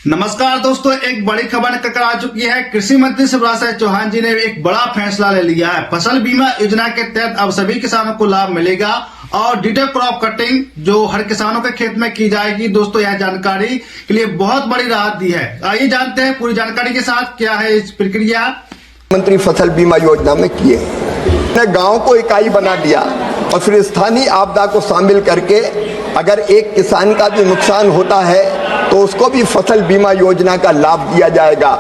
नमस्कार दोस्तों, एक बड़ी खबर निकल कर आ चुकी है। कृषि मंत्री शिवराज सिंह चौहान जी ने एक बड़ा फैसला ले लिया है। फसल बीमा योजना के तहत अब सभी किसानों को लाभ मिलेगा और डिटेल क्रॉप कटिंग जो हर किसानों के खेत में की जाएगी। दोस्तों, यह जानकारी के लिए बहुत बड़ी राहत दी है। आइए जानते हैं पूरी जानकारी के साथ क्या है इस प्रक्रिया। मंत्री फसल बीमा योजना में किए ने गांव को इकाई बना दिया और फिर स्थानीय आपदा को शामिल करके अगर एक किसान का भी नुकसान होता है तो उसको भी फसल बीमा योजना का लाभ दिया जाएगा।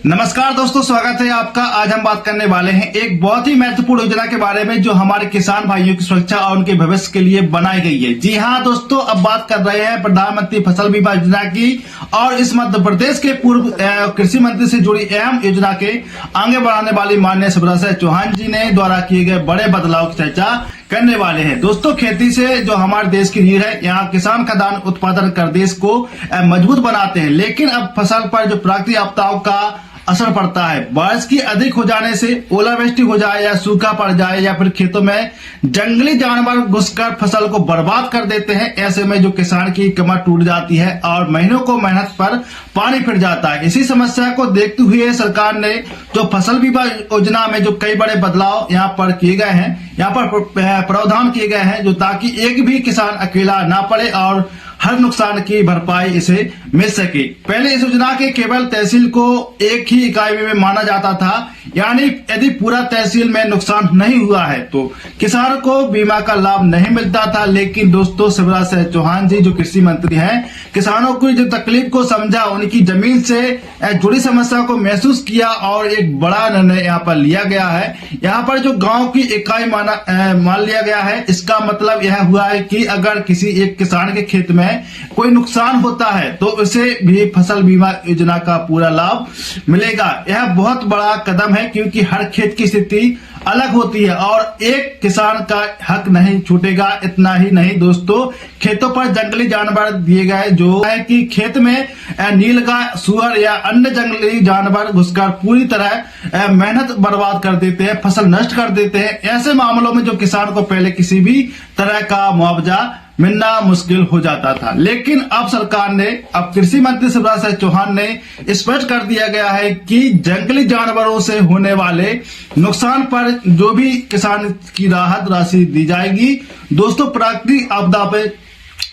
नमस्कार दोस्तों, स्वागत है आपका। आज हम बात करने वाले हैं एक बहुत ही महत्वपूर्ण योजना के बारे में जो हमारे किसान भाइयों की सुरक्षा और उनके भविष्य के लिए बनाई गई है। जी हाँ दोस्तों, अब बात कर रहे हैं प्रधानमंत्री फसल बीमा योजना की और इस मध्य प्रदेश के पूर्व कृषि मंत्री से जुड़ी अहम योजना के आगे बढ़ाने वाली माननीय शिवराज सिंह चौहान जी ने द्वारा किए गए बड़े बदलाव की चर्चा करने वाले हैं। दोस्तों, खेती से जो हमारे देश की रीढ़ है, यहाँ किसान खाद्यान्न उत्पादन कर देश को मजबूत बनाते हैं। लेकिन अब फसल पर जो प्राकृतिक आपदाओं का असर पड़ता है, बारिश की अधिक हो जाने से ओलावृष्टि हो जाए या सूखा पड़ जाए या फिर खेतों में जंगली जानवर घुसकर फसल को बर्बाद कर देते हैं। ऐसे में जो किसान की कमर टूट जाती है और महीनों को मेहनत पर पानी फिर जाता है। इसी समस्या को देखते हुए सरकार ने जो फसल बीमा योजना में जो कई बड़े बदलाव यहाँ पर किए गए हैं, यहाँ पर प्रावधान किए गए हैं जो ताकि एक भी किसान अकेला ना पड़े और हर नुकसान की भरपाई इसे मिल सके। पहले इस योजना के केवल तहसील को एक ही इकाई में माना जाता था, यानी यदि पूरा तहसील में नुकसान नहीं हुआ है तो किसान को बीमा का लाभ नहीं मिलता था। लेकिन दोस्तों, शिवराज सिंह चौहान जी जो कृषि मंत्री हैं, किसानों की जो तकलीफ को समझा, उनकी जमीन से जुड़ी समस्या को महसूस किया और एक बड़ा निर्णय यहाँ पर लिया गया है। यहाँ पर जो गाँव की इकाई मान लिया गया है, इसका मतलब यह हुआ है कि अगर किसी एक किसान के खेत में कोई नुकसान होता है तो उसे भी फसल बीमा योजना का पूरा लाभ मिलेगा। यह बहुत बड़ा कदम है क्योंकि हर खेत की स्थिति अलग होती है और एक किसान का हक नहीं छूटेगा। इतना ही नहीं दोस्तों, खेतों पर जंगली जानवर दिए गए जो है कि खेत में नीलगाय, सुअर या अन्य जंगली जानवर घुसकर पूरी तरह मेहनत बर्बाद कर देते हैं, फसल नष्ट कर देते हैं। ऐसे मामलों में जो किसान को पहले किसी भी तरह का मुआवजा मिलना मुश्किल हो जाता था। लेकिन अब सरकार ने, अब कृषि मंत्री शिवराज सिंह चौहान ने स्पष्ट कर दिया गया है कि जंगली जानवरों से होने वाले नुकसान पर जो भी किसान की राहत राशि दी जाएगी। दोस्तों, प्राकृतिक आपदा पे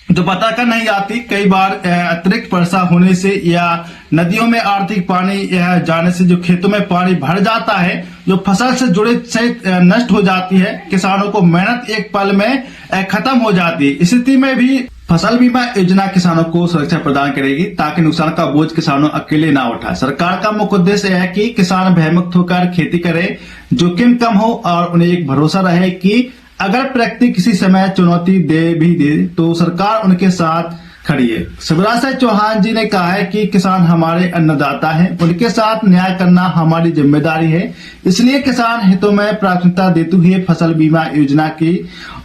जो पता कर नहीं आती, कई बार अतिरिक्त वर्षा होने से या नदियों में आर्थिक पानी जाने से जो खेतों में पानी भर जाता है, जो फसल से जुड़े से नष्ट हो जाती है, किसानों को मेहनत एक पल में खत्म हो जाती है। इस स्थिति में भी फसल बीमा योजना किसानों को सुरक्षा प्रदान करेगी ताकि नुकसान का बोझ किसानों अकेले ना उठाए। सरकार का मुख्य उद्देश्य है कि किसान भयमुक्त होकर खेती करे, जोखिम कम हो और उन्हें एक भरोसा रहे कि अगर प्रकृति किसी समय चुनौती दे तो सरकार उनके साथ खड़ी है। शिवराज सिंह चौहान जी ने कहा है कि किसान हमारे अन्नदाता हैं, उनके साथ न्याय करना हमारी जिम्मेदारी है। इसलिए किसान हितों में प्राथमिकता देते हुए फसल बीमा योजना की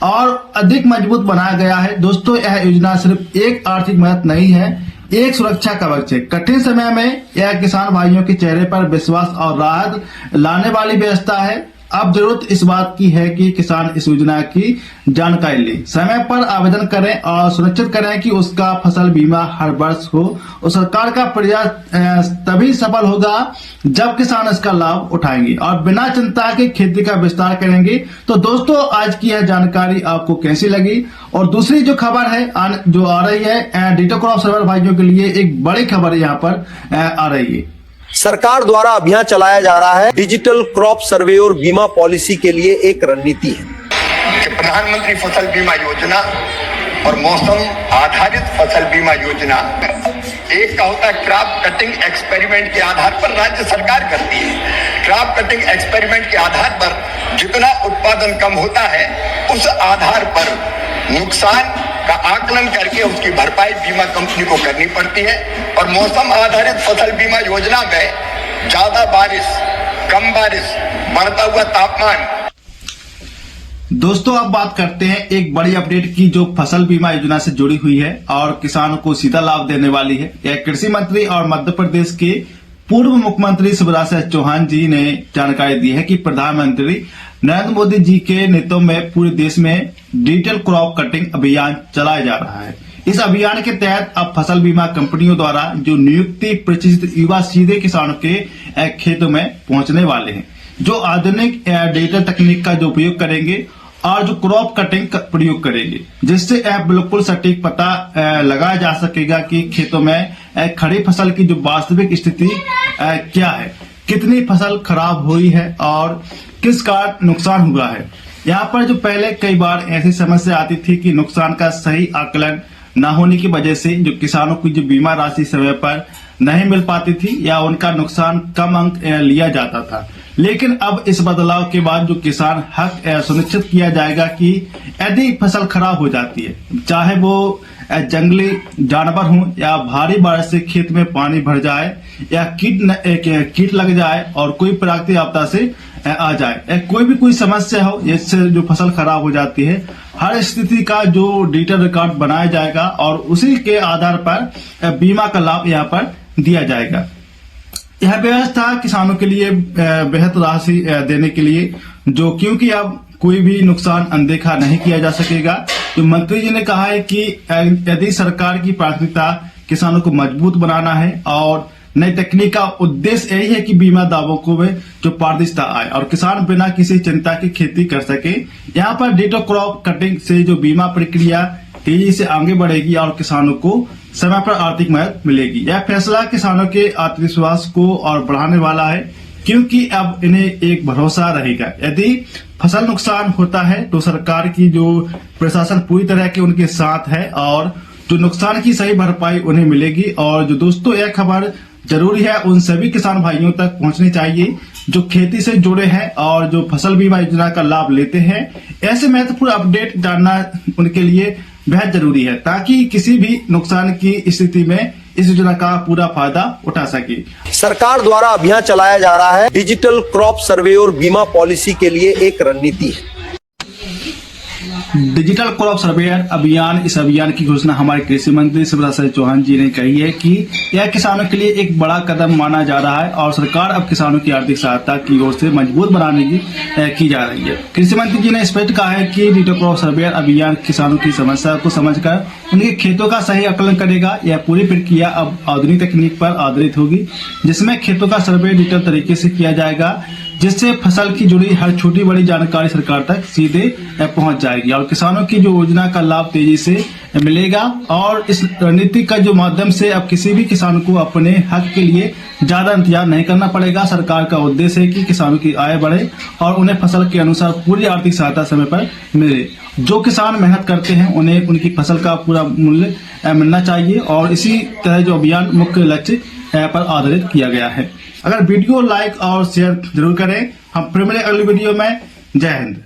और अधिक मजबूत बनाया गया है। दोस्तों, यह योजना सिर्फ एक आर्थिक मदद नहीं है, एक सुरक्षा कवच है। कठिन समय में यह किसान भाइयों के चेहरे पर विश्वास और राहत लाने वाली व्यवस्था है। अब जरूरत इस बात की है कि किसान इस योजना की जानकारी ले, समय पर आवेदन करें और सुनिश्चित करें कि उसका फसल बीमा हर वर्ष हो। और सरकार का प्रयास तभी सफल होगा जब किसान इसका लाभ उठाएंगे और बिना चिंता के खेती का विस्तार करेंगे। तो दोस्तों, आज की यह जानकारी आपको कैसी लगी? और दूसरी जो खबर है जो आ रही है, डिटेल क्रॉप सर्वे भाइयों के लिए एक बड़ी खबर यहाँ पर आ रही है। सरकार द्वारा अभियान चलाया जा रहा है डिजिटल क्रॉप सर्वे और बीमा पॉलिसी के लिए एक रणनीति है। प्रधानमंत्री फसल बीमा योजना और मौसम आधारित फसल बीमा योजना, एक का होता है क्रॉप कटिंग एक्सपेरिमेंट के आधार पर राज्य सरकार करती है। क्रॉप कटिंग एक्सपेरिमेंट के आधार पर जितना उत्पादन कम होता है उस आधार पर नुकसान का आकलन करके उसकी भरपाई बीमा कंपनी को करनी पड़ती है। और मौसम आधारित फसल बीमा योजना में ज्यादा बारिश, कम बारिश, बढ़ता हुआ तापमान। दोस्तों, अब बात करते हैं एक बड़ी अपडेट की जो फसल बीमा योजना से जुड़ी हुई है और किसानों को सीधा लाभ देने वाली है। यह कृषि मंत्री और मध्य प्रदेश के पूर्व मुख्यमंत्री शिवराज सिंह चौहान जी ने जानकारी दी है कि प्रधानमंत्री नरेंद्र मोदी जी के नेतृत्व में पूरे देश में डिजिटल क्रॉप कटिंग अभियान चलाया जा रहा है। इस अभियान के तहत अब फसल बीमा कंपनियों द्वारा जो नियुक्ति प्रशिक्षित युवा सीधे किसानों के खेतों में पहुंचने वाले हैं, जो आधुनिक डिजिटल तकनीक का जो उपयोग करेंगे और जो क्रॉप कटिंग का प्रयोग करेंगे, जिससे बिल्कुल सटीक पता लगाया जा सकेगा कि खेतों में खड़ी फसल की जो वास्तविक स्थिति क्या है, कितनी फसल खराब हुई है और किस कारण नुकसान हुआ है। यहाँ पर जो पहले कई बार ऐसी समस्या आती थी कि नुकसान का सही आकलन न होने की वजह से जो किसानों की जो बीमा राशि समय पर नहीं मिल पाती थी या उनका नुकसान कम अंक लिया जाता था। लेकिन अब इस बदलाव के बाद जो किसान हक सुनिश्चित किया जाएगा कि यदि फसल खराब हो जाती है, चाहे वो जंगली जानवर हो या भारी बारिश से खेत में पानी भर जाए या कीट लग जाए और कोई प्राकृतिक आपदा से आ जाए, कोई समस्या हो, इससे जो फसल खराब हो जाती है, हर स्थिति का जो डिजिटल रिकॉर्ड बनाया जाएगा और उसी के आधार पर बीमा का लाभ यहाँ पर दिया जाएगा। यह व्यवस्था किसानों के लिए बेहद राशि देने के लिए जो क्योंकि अब कोई भी नुकसान अनदेखा नहीं किया जा सकेगा। तो मंत्री जी ने कहा है कि यदि सरकार की प्राथमिकता किसानों को मजबूत बनाना है और नई तकनीक का उद्देश्य यही है कि बीमा दावों को जो पारदर्शिता आए और किसान बिना किसी चिंता की खेती कर सके। यहाँ पर डिजिटल क्रॉप कटिंग से जो बीमा प्रक्रिया तेजी से आगे बढ़ेगी और किसानों को समय पर आर्थिक मदद मिलेगी। यह फैसला किसानों के आत्मविश्वास को और बढ़ाने वाला है, क्योंकि अब इन्हें एक भरोसा रहेगा यदि फसल नुकसान होता है तो सरकार की जो प्रशासन पूरी तरह के उनके साथ है और जो नुकसान की सही भरपाई उन्हें मिलेगी। और जो दोस्तों यह खबर जरूरी है उन सभी किसान भाइयों तक पहुंचनी चाहिए जो खेती से जुड़े हैं और जो फसल बीमा योजना का लाभ लेते हैं। ऐसे महत्वपूर्ण अपडेट जानना उनके लिए बेहद जरूरी है ताकि किसी भी नुकसान की स्थिति में इस योजना का पूरा फायदा उठा सके। सरकार द्वारा अभियान चलाया जा रहा है डिजिटल क्रॉप सर्वे और बीमा पॉलिसी के लिए एक रणनीति है। डिजिटल क्रॉप सर्वेयर अभियान, इस अभियान की घोषणा हमारे कृषि मंत्री शिवराज सिंह चौहान जी ने कही है कि यह किसानों के लिए एक बड़ा कदम माना जा रहा है और सरकार अब किसानों की आर्थिक सहायता की ओर से मजबूत बनाने की जा रही है। कृषि मंत्री जी ने स्पष्ट कहा है कि डिजिटल क्रॉप सर्वेयर अभियान किसानों की समस्या को समझकर उनके खेतों का सही आकलन करेगा। यह पूरी प्रक्रिया अब आधुनिक तकनीक पर आधारित होगी, जिसमें खेतों का सर्वे डिजिटल तरीके से किया जाएगा, जिससे फसल की जुड़ी हर छोटी बड़ी जानकारी सरकार तक सीधे पहुंच जाएगी और किसानों की जो योजना का लाभ तेजी से मिलेगा। और इस रणनीति का जो माध्यम से अब किसी भी किसान को अपने हक के लिए ज्यादा इंतजार नहीं करना पड़ेगा। सरकार का उद्देश्य है कि किसानों की आय बढ़े और उन्हें फसल के अनुसार पूरी आर्थिक सहायता समय पर मिले। जो किसान मेहनत करते हैं उन्हें उनकी फसल का पूरा मूल्य मिलना चाहिए और इसी तरह जो अभियान मुख्य लक्ष्य पर आधारित किया गया है। अगर वीडियो लाइक और शेयर जरूर करें। हम फिर मिलेंगे अगली वीडियो में। जय हिंद।